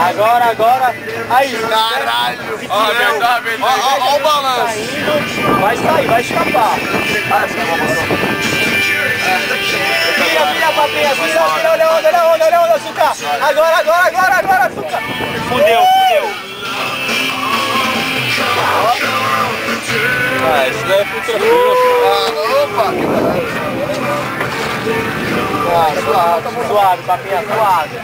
Agora. Aí. Caralho. Ó o balanço. Vai sair, vai escapar. Vira, papinha. Olha a onda, açúcar. Agora, açúcar. Fudeu. Ah, isso daí é pro tranquilo. Opa, que suave, papinha, suave.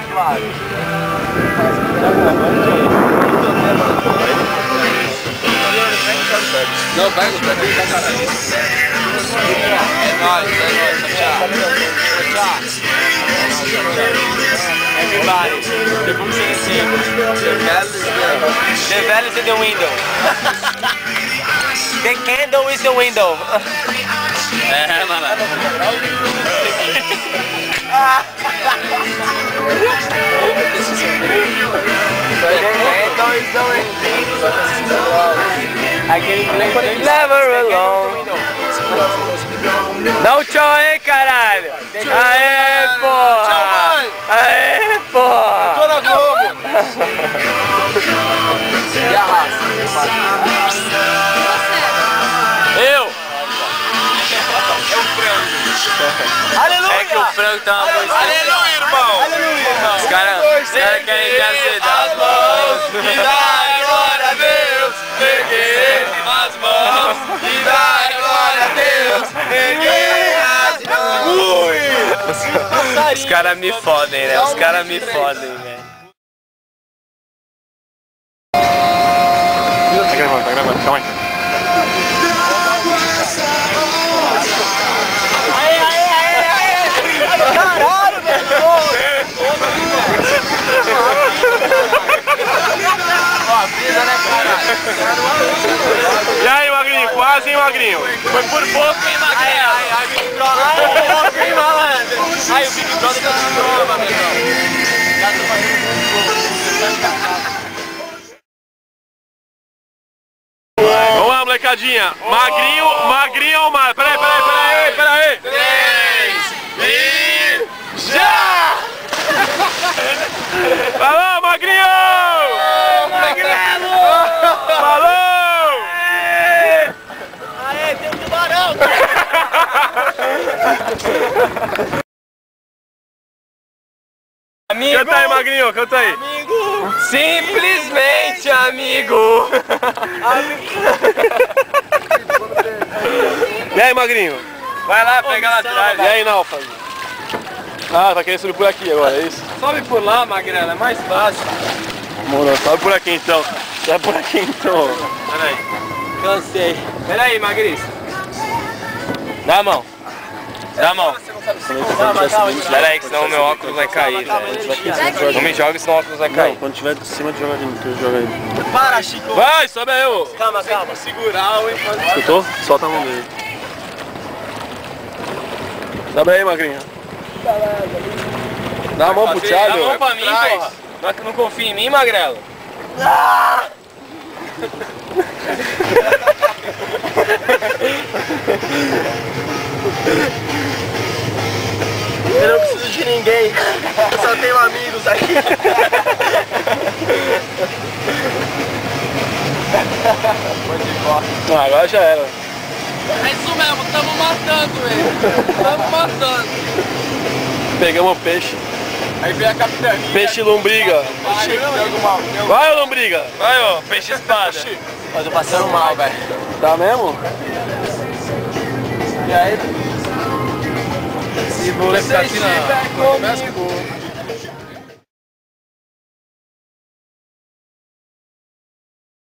Não, pega, caralho. É nóis, tchau. Everybody, the books in the sea. The bell is in the window. The candle is the window. É, mano. Never alone. Dá um tchau aí, caralho. Aê, porra. Tô na Globo. E a raça? Eu. Aleluia. É que o frango tá uma coisa. Aleluia, irmão. Os caras querem me azedar as mãos. E dá glória a Deus. Peguei as mãos. E dá glória a Deus. Peguei as mãos. Os caras me fodem, né? Os caras me fodem, velho. Tá gravando, calma aí. Caralho, velho! Ó, brisa, né, caralho? E aí, magrinho? Quase, hein, magrinho? Foi por pouco, hein, magrinho? Ai, Big Brother. Ai, pouco, hein, malandro? Ai, o Big Brother tá de prova, meu irmão. Vamos lá, molecadinha. Magrinho ou mais? Peraí. 3 e já! Falou, magrinho! Magrelo! Falou! Aê, tem um tubarão! Amigo! Canta aí, magrinho, canta aí. Amigo! Simplesmente amigo! E aí, magrinho? Vai lá, pega lá atrás. E aí, Náufrago? Ah, tá querendo subir por aqui agora, é isso? Sobe por lá, Magrela, é mais fácil. Mano, sobe por aqui então. Sobe por aqui então. Peraí. Cansei. Peraí, Magris. Dá a mão. Dá a mão. Peraí, que senão o meu óculos vai cair, velho. Não me joga, senão o óculos vai cair. Quando tiver de cima, tu joga aí. Para, Chico. Vai, sobe aí, ô. Calma. Segurar o Escutou? Solta a mão dele. Sobe aí, magrinho. Dá a mão pro Thiago. Dá a mão pra mim, porra. Não confia em mim, Magrelo? Eu não preciso de ninguém. Eu só tenho amigos aqui. Ah, agora já era. É isso mesmo, estamos matando ele. Estamos matando. Pegamos o peixe. Aí vem a capitã. Peixe lombriga. Vai, ô lombriga. Vai, ó, peixe espada. Eu tô passando mal, velho. Tá mesmo? E aí? Se você estiver comigo,